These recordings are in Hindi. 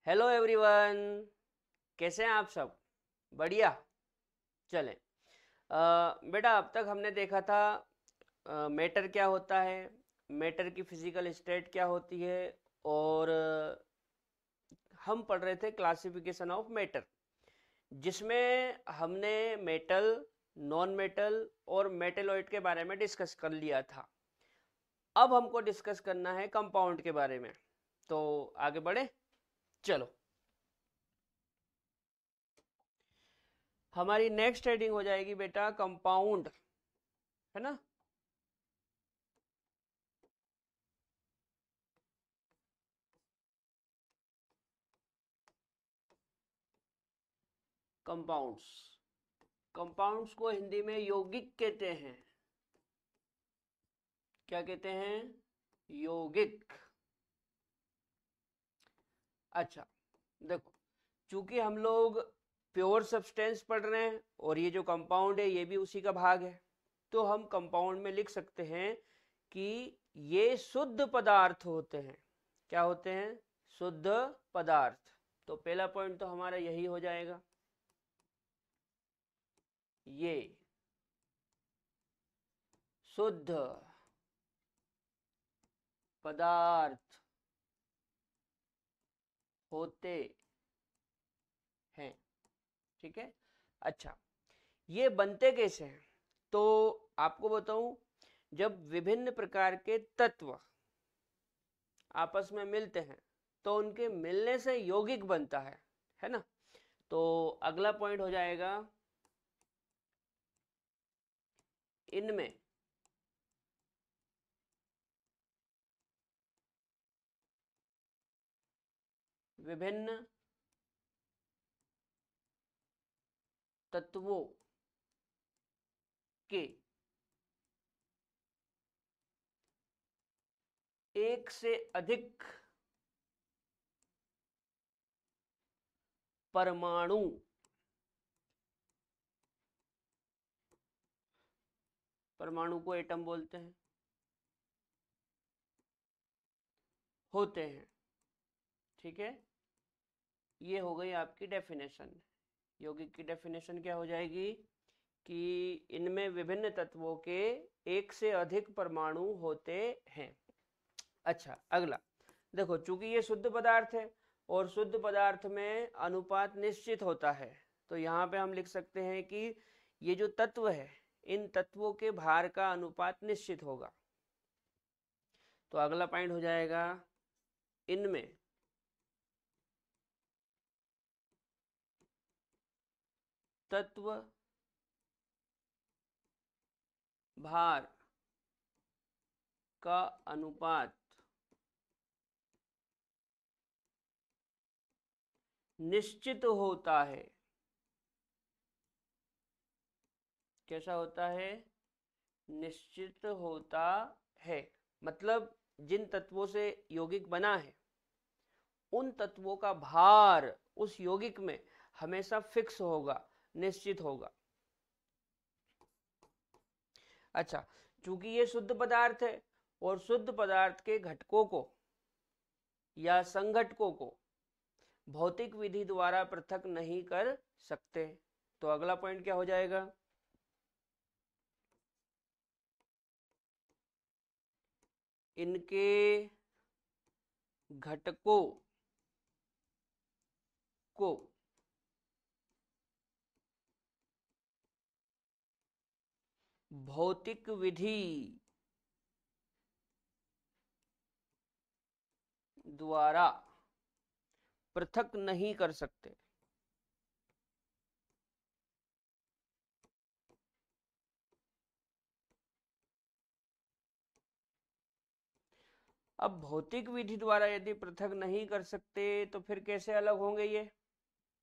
Hello everyone. कैसे हैं आप सब? बढ़िया। चलें। बेटा, अब तक हमने देखा था मैटर क्या होता है, मैटर की फिजिकल स्टेट क्या होती है, और हम पढ़ रहे थे क्लासिफिकेशन ऑफ मैटर, जिसमें हमने मेटल, नॉन मेटल और मेटेलॉइड के बारे में डिस्कस कर लिया था। अब हमको डिस्कस करना है कंपाउंड के बारे में। तो आगे बढ़े, चलो। हमारी नेक्स्ट हेडिंग हो जाएगी बेटा कंपाउंड, है ना। कंपाउंड्स, कंपाउंड्स को हिंदी में यौगिक कहते हैं। क्या कहते हैं? यौगिक। अच्छा, देखो, चूंकि हम लोग प्योर सब्सटेंस पढ़ रहे हैं और ये जो कंपाउंड है ये भी उसी का भाग है, तो हम कंपाउंड में लिख सकते हैं कि ये शुद्ध पदार्थ होते हैं। क्या होते हैं? शुद्ध पदार्थ। तो पहला पॉइंट तो हमारा यही हो जाएगा, ये शुद्ध पदार्थ होते हैं। ठीक है। अच्छा, ये बनते कैसे हैं? तो आपको बताऊं, जब विभिन्न प्रकार के तत्व आपस में मिलते हैं तो उनके मिलने से यौगिक बनता है ना। तो अगला पॉइंट हो जाएगा, इनमें विभिन्न तत्वों के एक से अधिक परमाणु परमाणु को एटम बोलते हैं, होते हैं। ठीक है। ये हो गई आपकी डेफिनेशन। यौगिक की डेफिनेशन क्या हो जाएगी कि इनमें विभिन्न तत्वों के एक से अधिक परमाणु होते हैं। अच्छा, अगला देखो, चूंकि ये शुद्ध पदार्थ है और शुद्ध पदार्थ में अनुपात निश्चित होता है, तो यहाँ पे हम लिख सकते हैं कि ये जो तत्व है, इन तत्वों के भार का अनुपात निश्चित होगा। तो अगला पॉइंट हो जाएगा, इनमें तत्व भार का अनुपात निश्चित होता है। कैसा होता है? निश्चित होता है। मतलब जिन तत्वों से यौगिक बना है, उन तत्वों का भार उस यौगिक में हमेशा फिक्स होगा, निश्चित होगा। अच्छा, चूंकि ये शुद्ध पदार्थ है और शुद्ध पदार्थ के घटकों को या संघटकों को भौतिक विधि द्वारा पृथक नहीं कर सकते, तो अगला पॉइंट क्या हो जाएगा? इनके घटकों को भौतिक विधि द्वारा पृथक नहीं कर सकते। अब भौतिक विधि द्वारा यदि पृथक नहीं कर सकते तो फिर कैसे अलग होंगे ये?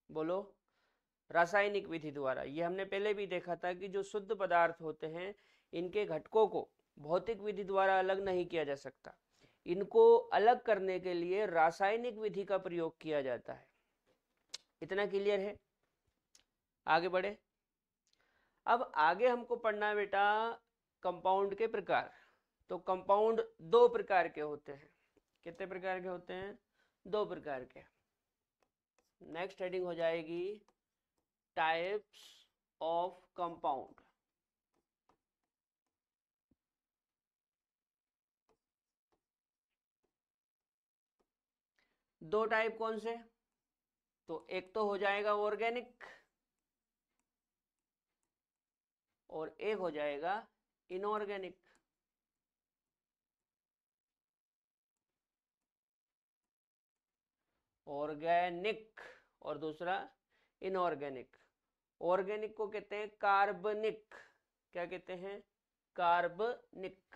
बोलो। रासायनिक विधि द्वारा। ये हमने पहले भी देखा था कि जो शुद्ध पदार्थ होते हैं, इनके घटकों को भौतिक विधि द्वारा अलग नहीं किया जा सकता। इनको अलग करने के लिए रासायनिक विधि का प्रयोग किया जाता है। इतना क्लियर है? आगे बढ़े। अब आगे हमको पढ़ना है बेटा कंपाउंड के प्रकार। तो कंपाउंड दो प्रकार के होते हैं। कितने प्रकार के होते हैं? दो प्रकार के। नेक्स्ट हेडिंग हो जाएगी टाइप्स ऑफ कंपाउंड। दो टाइप कौन से? तो एक तो हो जाएगा ऑर्गेनिक और एक हो जाएगा इनऑर्गेनिक। ऑर्गेनिक और दूसरा इनऑर्गेनिक। ऑर्गेनिक को कहते हैं कार्बनिक। क्या कहते हैं? कार्बनिक।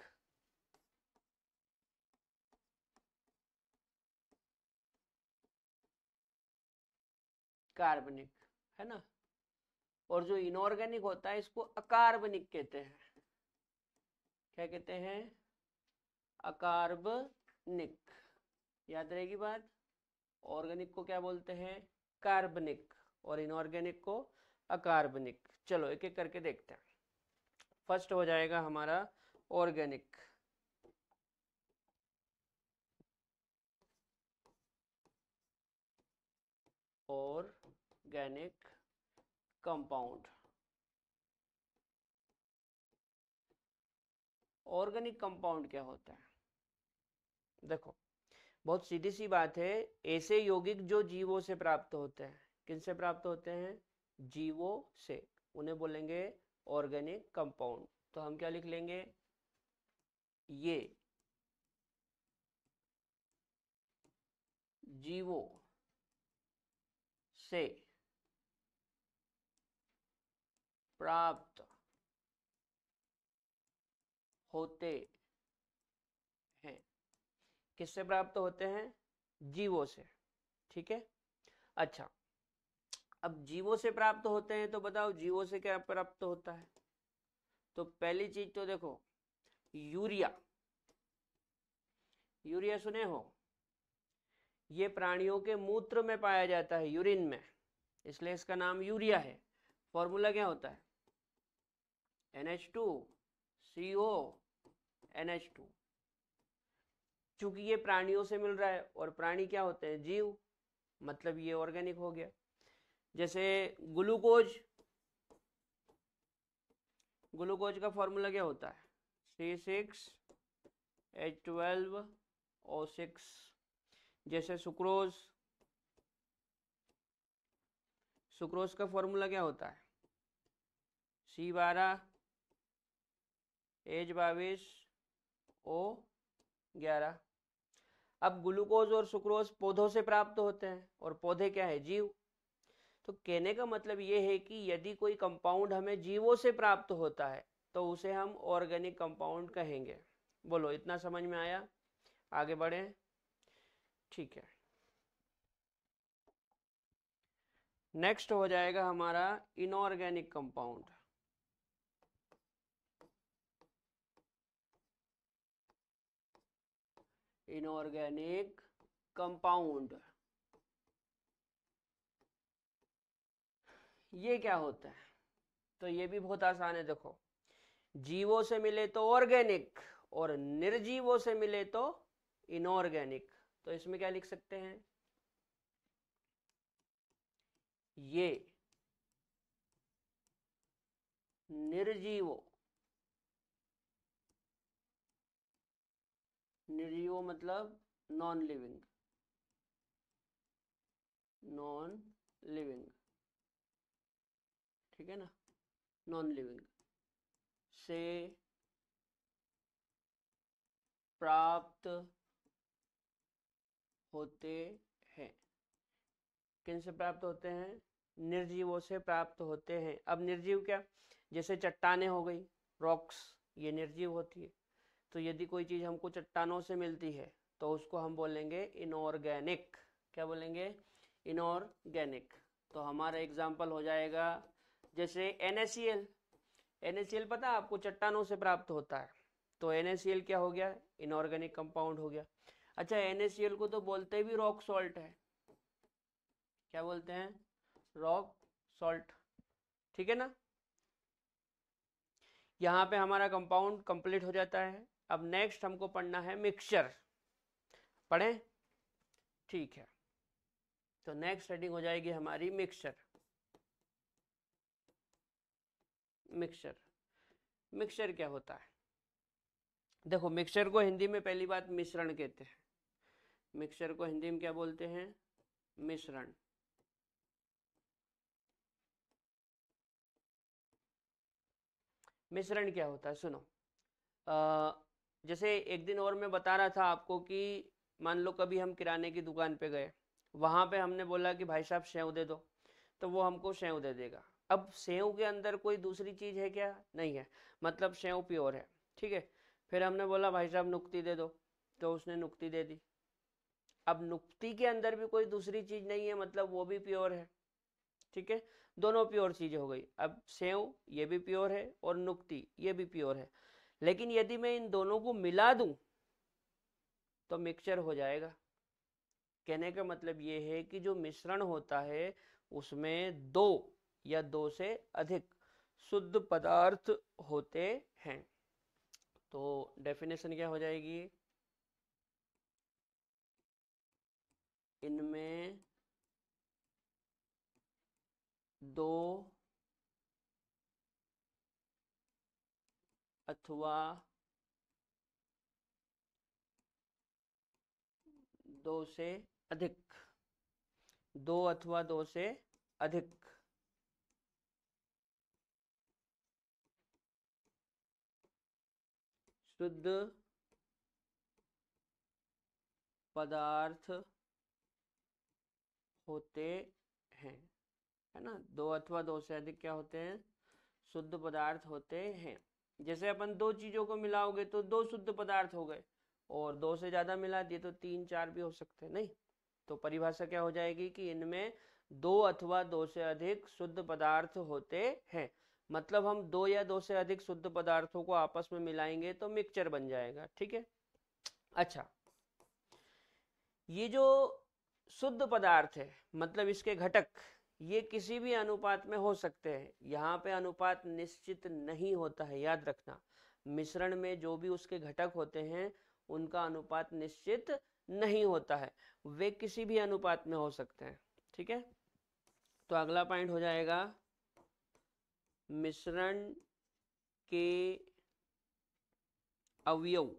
कार्बनिक है ना। और जो इनऑर्गेनिक होता है इसको अकार्बनिक कहते हैं। क्या कहते हैं? अकार्बनिक। याद रहेगी बात। ऑर्गेनिक को क्या बोलते हैं? कार्बनिक और इनऑर्गेनिक को अकार्बनिक। चलो एक एक करके देखते हैं। फर्स्ट हो जाएगा हमारा organic. Organic compound. Organic compound क्या होता है? देखो बहुत सीधी सी बात है। ऐसे यौगिक जो जीवों से प्राप्त होते हैं। किनसे प्राप्त होते हैं? जीवों से। उन्हें बोलेंगे ऑर्गेनिक कंपाउंड। तो हम क्या लिख लेंगे? ये जीवों से प्राप्त होते हैं। किससे प्राप्त होते हैं? जीवों से। ठीक है। अच्छा, अब जीवों से प्राप्त होते हैं तो बताओ जीवों से क्या प्राप्त होता है? तो पहली चीज तो देखो यूरिया। यूरिया सुने हो? ये प्राणियों के मूत्र में पाया जाता है, यूरिन में, इसलिए इसका नाम यूरिया है। फॉर्मूला क्या होता है? NH2CO NH2। चूंकि ये प्राणियों से मिल रहा है और प्राणी क्या होते हैं? जीव, मतलब ये ऑर्गेनिक हो गया। जैसे ग्लूकोज। ग्लूकोज का फॉर्मूला क्या होता है? C6H12O6। जैसे सुक्रोज। सुक्रोज का फॉर्मूला क्या होता है? C12H22O11। अब ग्लूकोज और सुक्रोज पौधों से प्राप्त होते हैं और पौधे क्या है? जीव। तो कहने का मतलब ये है कि यदि कोई कंपाउंड हमें जीवों से प्राप्त होता है तो उसे हम ऑर्गेनिक कंपाउंड कहेंगे। बोलो इतना समझ में आया? आगे बढ़े। ठीक है। नेक्स्ट हो जाएगा हमारा इनऑर्गेनिक कंपाउंड। इनऑर्गेनिक कंपाउंड ये क्या होता है? तो ये भी बहुत आसान है। देखो जीवों से मिले तो ऑर्गेनिक और निर्जीवों से मिले तो इनऑर्गेनिक। तो इसमें क्या लिख सकते हैं? ये निर्जीवों। निर्जीवों मतलब नॉन लिविंग। नॉन लिविंग, ठीक है ना। नॉन लिविंग से प्राप्त होते हैं। किन से प्राप्त होते हैं? निर्जीवों से प्राप्त होते हैं। अब निर्जीव क्या? जैसे चट्टानें हो गई, रॉक्स, ये निर्जीव होती है। तो यदि कोई चीज़ हमको चट्टानों से मिलती है तो उसको हम बोलेंगे इनऑर्गेनिक। क्या बोलेंगे? इनऑर्गेनिक। तो हमारा एग्जाम्पल हो जाएगा जैसे NaCl। NaCl पता है आपको चट्टानों से प्राप्त होता है। तो NaCl क्या हो गया? इनऑर्गेनिक कंपाउंड हो गया। अच्छा NaCl को तो बोलते भी रॉक सॉल्ट है। क्या बोलते हैं? Rock salt. ठीक है ना। यहाँ पे हमारा कंपाउंड कंप्लीट हो जाता है। अब नेक्स्ट हमको पढ़ना है मिक्सचर। पढ़ें? ठीक है। तो नेक्स्ट हेडिंग हो जाएगी हमारी मिक्सचर। मिक्सचर मिक्सचर क्या होता है? देखो, मिक्सचर को हिंदी में पहली बात मिश्रण कहते हैं। मिक्सचर को हिंदी में क्या बोलते हैं? मिश्रण। मिश्रण क्या होता है? सुनो, जैसे एक दिन और मैं बता रहा था आपको कि मान लो कभी हम किराने की दुकान पे गए, वहां पे हमने बोला कि भाई साहब सेव दे दो, तो वो हमको सेव दे देगा। अब सेव के अंदर कोई दूसरी चीज है क्या? नहीं है, मतलब सेव प्योर है, ठीक है। फिर हमने बोला भाई साहब नुक्ती दे दो, तो उसने नुक्ती दे दी। अब नुक्ती के अंदर भी कोई दूसरी चीज नहीं है, मतलब वो भी प्योर है, ठीक है। दोनों प्योर चीजें हो गई। अब सेव ये भी प्योर है और नुक्ती ये भी प्योर है, लेकिन यदि मैं इन दोनों को मिला दूं तो मिक्सचर हो जाएगा। कहने का मतलब ये है कि जो मिश्रण होता है उसमें दो या दो से अधिक शुद्ध पदार्थ होते हैं। तो डेफिनेशन क्या हो जाएगी? इनमें दो अथवा दो से अधिक, दो अथवा दो से अधिक शुद्ध पदार्थ होते हैं, है ना। दो अथवा दो से अधिक क्या होते हैं? शुद्ध पदार्थ होते हैं। जैसे अपन दो चीजों को मिलाओगे तो दो शुद्ध पदार्थ हो गए, और दो से ज्यादा मिला दिए तो तीन चार भी हो सकते हैं, नहीं। तो परिभाषा क्या हो जाएगी कि इनमें दो अथवा दो से अधिक शुद्ध पदार्थ होते हैं। मतलब हम दो या दो से अधिक शुद्ध पदार्थों को आपस में मिलाएंगे तो मिक्सचर बन जाएगा, ठीक है। अच्छा, ये जो शुद्ध पदार्थ है, मतलब इसके घटक, ये किसी भी अनुपात में हो सकते हैं। यहाँ पे अनुपात निश्चित नहीं होता है, याद रखना। मिश्रण में जो भी उसके घटक होते हैं उनका अनुपात निश्चित नहीं होता है, वे किसी भी अनुपात में हो सकते हैं, ठीक है। तो अगला पॉइंट हो जाएगा मिश्रण के अवयव।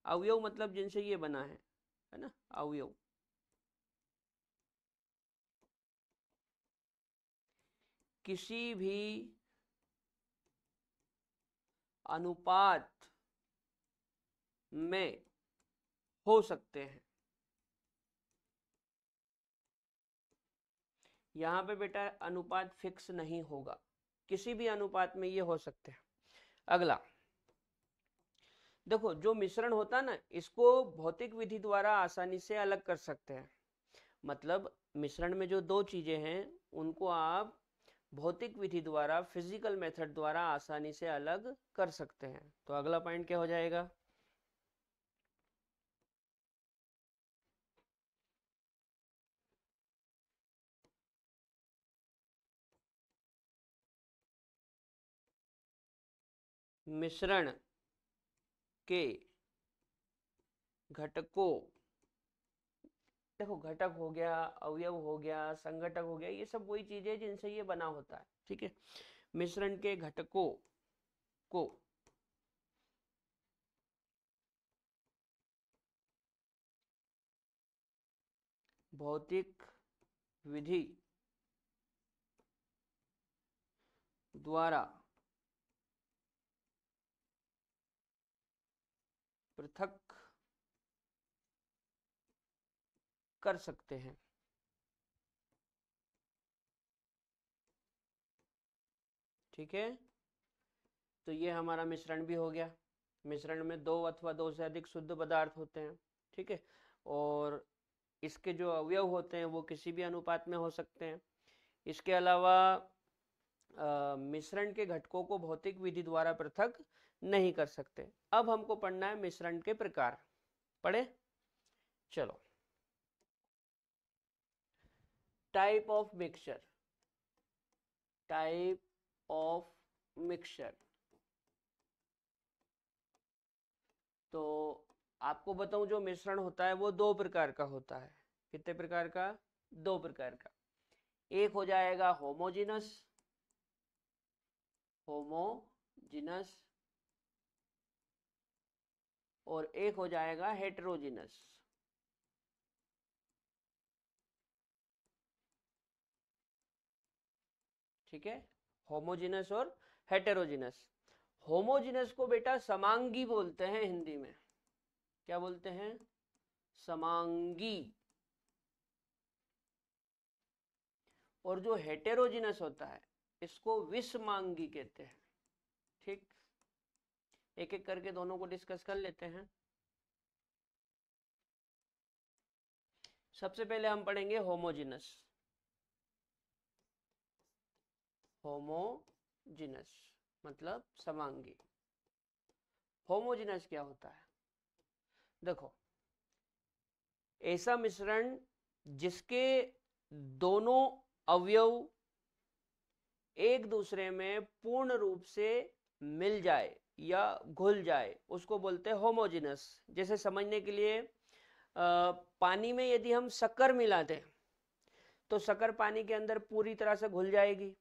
अवयव मतलब जिनसे ये बना है ना, अवयव। किसी भी अनुपात में हो सकते हैं। यहाँ पे बेटा अनुपात फिक्स नहीं होगा, किसी भी अनुपात में ये हो सकते हैं। अगला देखो, जो मिश्रण होता है ना, इसको भौतिक विधि द्वारा आसानी से अलग कर सकते हैं। मतलब मिश्रण में जो दो चीजें हैं उनको आप भौतिक विधि द्वारा, फिजिकल मेथड द्वारा आसानी से अलग कर सकते हैं। तो अगला पॉइंट क्या हो जाएगा? मिश्रण के घटकों। देखो, घटक हो गया, अवयव हो गया, संघटक हो गया, ये सब वही चीजें जिनसे ये बना होता है, ठीक है। मिश्रण के घटकों को भौतिक विधि द्वारा पृथक कर सकते हैं। ठीक है, तो ये हमारा मिश्रण भी हो गया। मिश्रण में दो अथवा दो से अधिक शुद्ध पदार्थ होते हैं, ठीक है। और इसके जो अवयव होते हैं वो किसी भी अनुपात में हो सकते हैं। इसके अलावा मिश्रण के घटकों को भौतिक विधि द्वारा पृथक नहीं कर सकते। अब हमको पढ़ना है मिश्रण के प्रकार। पढ़े, चलो। Type of mixture. Type of mixture, तो आपको बताऊं, जो मिश्रण होता है वो दो प्रकार का होता है। कितने प्रकार का? दो प्रकार का, एक हो जाएगा होमोजिनस, होमोजिनस, और एक हो जाएगा हेटेरोजिनस। ठीक है, होमोजिनस और हेटेरोजिनस। होमोजिनस को बेटा समांगी बोलते हैं हिंदी में, क्या बोलते हैं? समांगी। और जो हेटेरोजिनस होता है इसको विषमांगी कहते हैं। ठीक, एक एक करके दोनों को डिस्कस कर लेते हैं। सबसे पहले हम पढ़ेंगे होमोजिनस। होमोजिनस मतलब समांगी। होमोजिनस क्या होता है? देखो, ऐसा मिश्रण जिसके दोनों अवयव एक दूसरे में पूर्ण रूप से मिल जाए या घुल जाए उसको बोलते हैं होमोजिनस। जैसे समझने के लिए पानी में यदि हम शक्कर मिला दें तो शक्कर पानी के अंदर पूरी तरह से घुल जाएगी,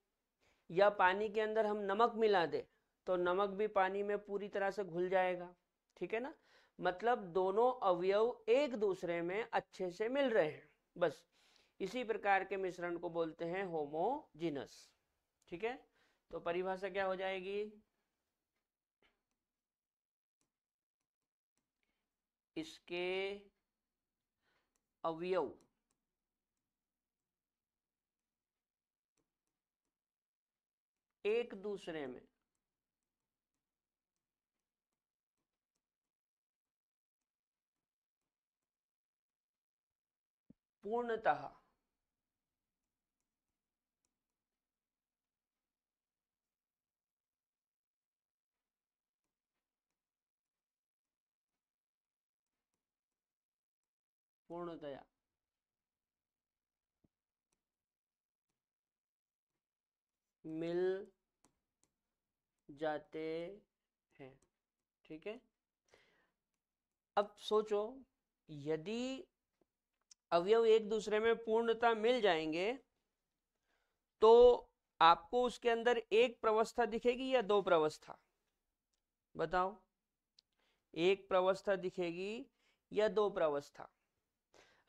या पानी के अंदर हम नमक मिला दें तो नमक भी पानी में पूरी तरह से घुल जाएगा। ठीक है ना, मतलब दोनों अवयव एक दूसरे में अच्छे से मिल रहे हैं, बस इसी प्रकार के मिश्रण को बोलते हैं होमोजिनस। ठीक है, तो परिभाषा क्या हो जाएगी? इसके अवयव एक दूसरे में पूर्णतः पूर्णतया मिल जाते हैं। ठीक है, अब सोचो, यदि अवयव एक दूसरे में पूर्णतः मिल जाएंगे तो आपको उसके अंदर एक प्रवस्था दिखेगी या दो प्रवस्था? बताओ, एक प्रवस्था दिखेगी या दो प्रवस्था?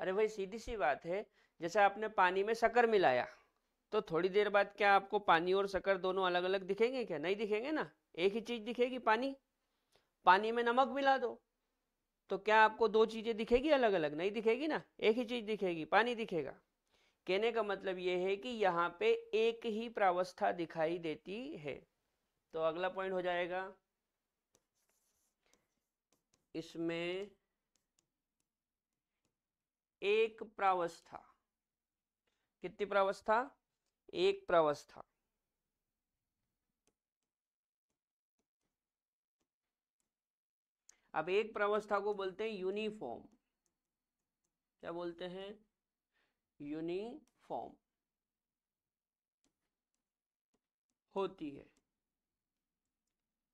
अरे भाई सीधी सी बात है, जैसे आपने पानी में शक्कर मिलाया तो थोड़ी देर बाद क्या आपको पानी और शक्कर दोनों अलग अलग दिखेंगे? क्या नहीं दिखेंगे ना, एक ही चीज दिखेगी। पानी, पानी में नमक मिला दो तो क्या आपको दो चीजें दिखेगी अलग अलग? नहीं दिखेगी ना, एक ही चीज दिखेगी, पानी दिखेगा। कहने का मतलब यह है कि यहाँ पे एक ही प्रावस्था दिखाई देती है। तो अगला पॉइंट हो जाएगा, इसमें एक प्रावस्था। कितनी प्रावस्था? एक प्रावस्था। अब एक प्रावस्था को बोलते हैं यूनिफॉर्म। क्या बोलते हैं? यूनिफॉर्म होती है,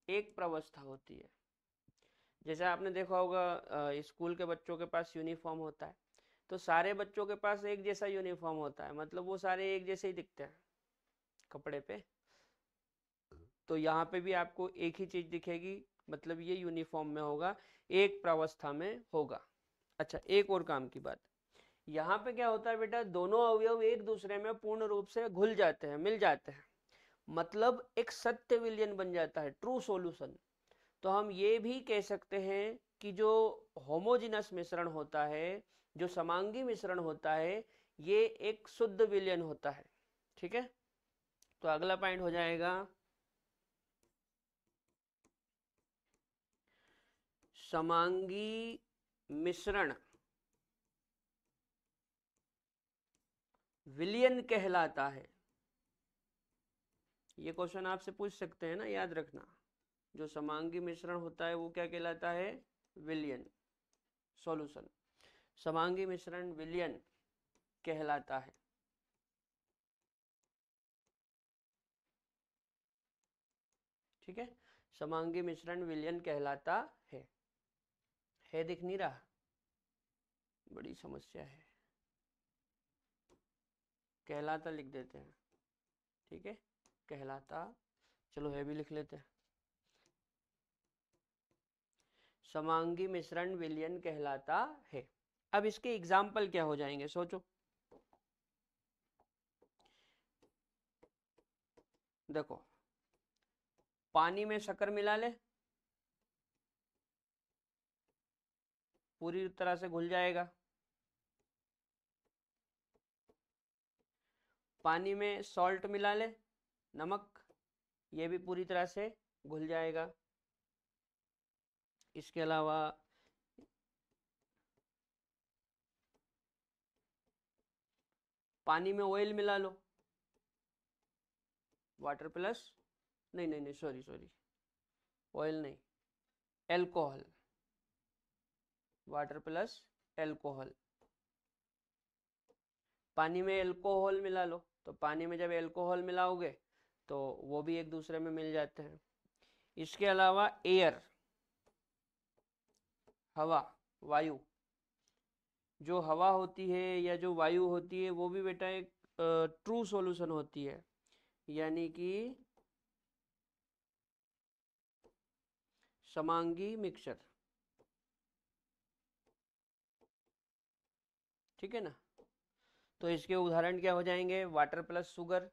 एक प्रावस्था होती है। जैसे आपने देखा होगा स्कूल के बच्चों के पास यूनिफॉर्म होता है तो सारे बच्चों के पास एक जैसा यूनिफॉर्म होता है, मतलब वो सारे एक जैसे ही दिखते हैं कपड़े पे। तो यहाँ पे भी आपको एक ही चीज दिखेगी, मतलब ये यूनिफॉर्म में होगा, एक प्रावस्था में होगा। अच्छा, एक और काम की बात, यहाँ पे क्या होता है बेटा, दोनों अवयव एक दूसरे में पूर्ण रूप से घुल जाते हैं, मिल जाते हैं, मतलब एक सत्य विलयन बन जाता है, ट्रू सॉल्यूशन। तो हम ये भी कह सकते हैं कि जो होमोजिनस मिश्रण होता है, जो समांगी मिश्रण होता है, ये एक शुद्ध विलयन होता है। ठीक है, तो अगला पॉइंट हो जाएगा, समांगी मिश्रण विलयन कहलाता है। ये क्वेश्चन आपसे पूछ सकते हैं ना, याद रखना। जो समांगी मिश्रण होता है वो क्या कहलाता है? विलयन, सॉल्यूशन। समांगी मिश्रण विलयन कहलाता है। ठीक है, समांगी मिश्रण विलयन कहलाता है। दिख नहीं रहा? बड़ी समस्या है। कहलाता लिख देते हैं, ठीक है, कहलाता। चलो है भी लिख लेते हैं। समांगी मिश्रण विलयन कहलाता है। अब इसके एग्जाम्पल क्या हो जाएंगे, सोचो। देखो, पानी में शक्कर मिला ले, पूरी तरह से घुल जाएगा। पानी में सॉल्ट मिला ले, नमक, ये भी पूरी तरह से घुल जाएगा। इसके अलावा पानी में ऑयल मिला लो, वाटर प्लस, नहीं नहीं नहीं, सॉरी सॉरी, ऑयल नहीं, एल्कोहल, वाटर प्लस एल्कोहल। पानी में एल्कोहल मिला लो, तो पानी में जब एल्कोहल मिलाओगे तो वो भी एक दूसरे में मिल जाते हैं। इसके अलावा एयर, हवा, वायु, जो हवा होती है या जो वायु होती है वो भी बेटा एक ट्रू सॉल्यूशन होती है, यानी कि समांगी मिक्सचर, ठीक है ना। तो इसके उदाहरण क्या हो जाएंगे, water plus sugar,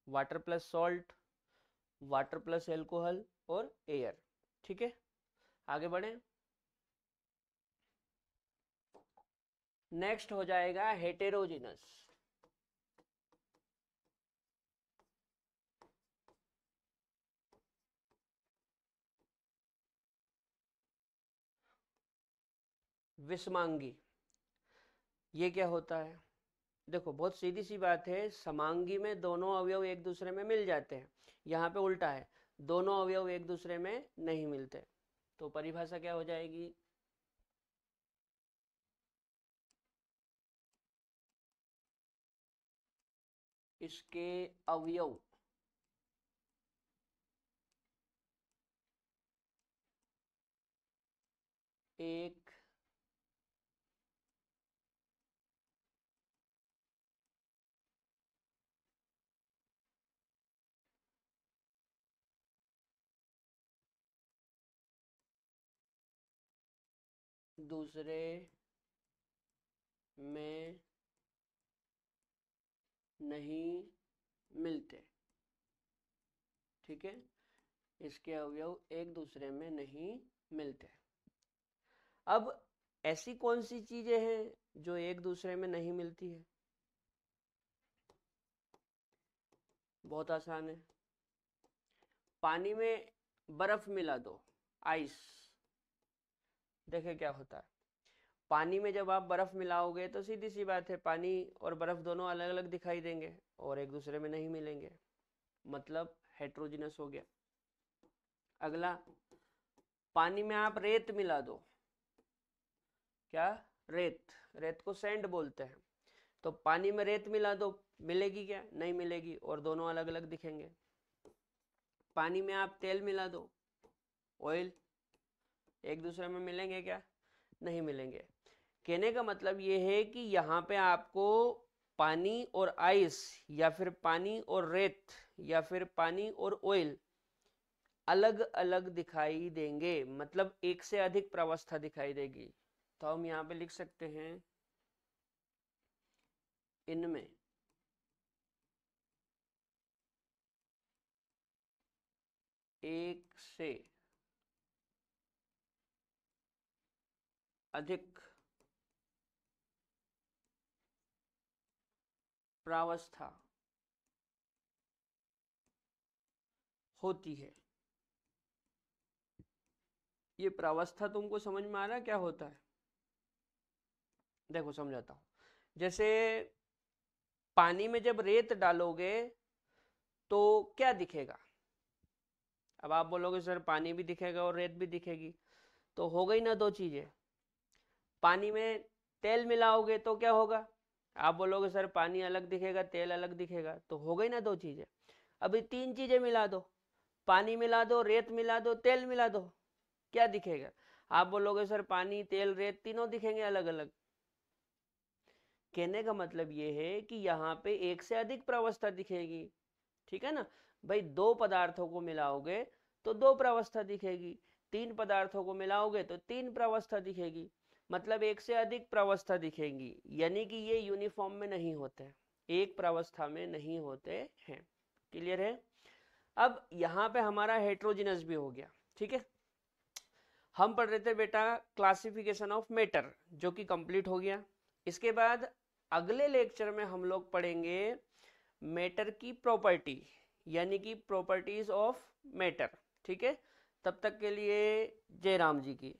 water plus salt, water plus alcohol और एयर, ठीक है। आगे बढ़े। नेक्स्ट हो जाएगा हेटेरोजिनस। विषमांगी, ये क्या होता है? देखो बहुत सीधी सी बात है, समांगी में दोनों अवयव एक दूसरे में मिल जाते हैं, यहाँ पे उल्टा है, दोनों अवयव एक दूसरे में नहीं मिलते। तो परिभाषा क्या हो जाएगी, इसके अवयव एक दूसरे में नहीं मिलते, ठीक है, इसके अवयव एक दूसरे में नहीं मिलते। अब ऐसी कौन सी चीजें हैं जो एक दूसरे में नहीं मिलती है? बहुत आसान है, पानी में बर्फ मिला दो, आइस, देखे क्या होता है। पानी में जब आप बर्फ मिलाओगे तो सीधी सी बात है, पानी और बर्फ दोनों अलग अलग दिखाई देंगे और एक दूसरे में नहीं मिलेंगे, मतलब हेट्रोजिनस हो गया। अगला, पानी में आप रेत मिला दो, क्या, रेत, रेत को सैंड बोलते हैं, तो पानी में रेत मिला दो, मिलेगी क्या, नहीं मिलेगी, और दोनों अलग अलग दिखेंगे। पानी में आप तेल मिला दो, ऑयल, एक दूसरे में मिलेंगे क्या, नहीं मिलेंगे। कहने का मतलब ये है कि यहाँ पे आपको पानी और आइस या फिर पानी और रेत या फिर पानी और ऑयल अलग अलग दिखाई देंगे, मतलब एक से अधिक प्रावस्था दिखाई देगी। तो हम यहाँ पे लिख सकते हैं, इनमें एक से अधिक प्रावस्था होती है। ये प्रावस्था तुमको समझ में आ रहा है क्या होता है? देखो समझाता हूं, जैसे पानी में जब रेत डालोगे तो क्या दिखेगा? अब आप बोलोगे सर पानी भी दिखेगा और रेत भी दिखेगी, तो हो गई ना दो चीजें। पानी में तेल मिलाओगे तो क्या होगा? आप बोलोगे सर पानी अलग दिखेगा तेल अलग दिखेगा, तो हो गई ना दो चीजें। अभी तीन चीजें मिला दो, पानी मिला दो, रेत मिला दो, तेल मिला दो, क्या दिखेगा? आप बोलोगे सर पानी तेल रेत तीनों दिखेंगे अलग अलग। कहने का मतलब ये है कि यहाँ पे एक से अधिक प्रावस्था दिखेगी, ठीक है ना भाई। दो पदार्थों को मिलाओगे तो दो प्रावस्था दिखेगी, तीन पदार्थों को मिलाओगे तो तीन प्रावस्था दिखेगी, मतलब एक से अधिक प्रावस्था दिखेंगी, यानी कि ये यूनिफॉर्म में नहीं होते, एक प्रावस्था में नहीं होते हैं। क्लियर है। अब यहाँ पे हमारा हेट्रोजिनस भी हो गया, ठीक है। हम पढ़ रहे थे बेटा क्लासिफिकेशन ऑफ मैटर, जो कि कंप्लीट हो गया। इसके बाद अगले लेक्चर में हम लोग पढ़ेंगे मैटर की प्रॉपर्टी, यानी कि प्रॉपर्टीज ऑफ मैटर, ठीक है। तब तक के लिए जय राम जी की।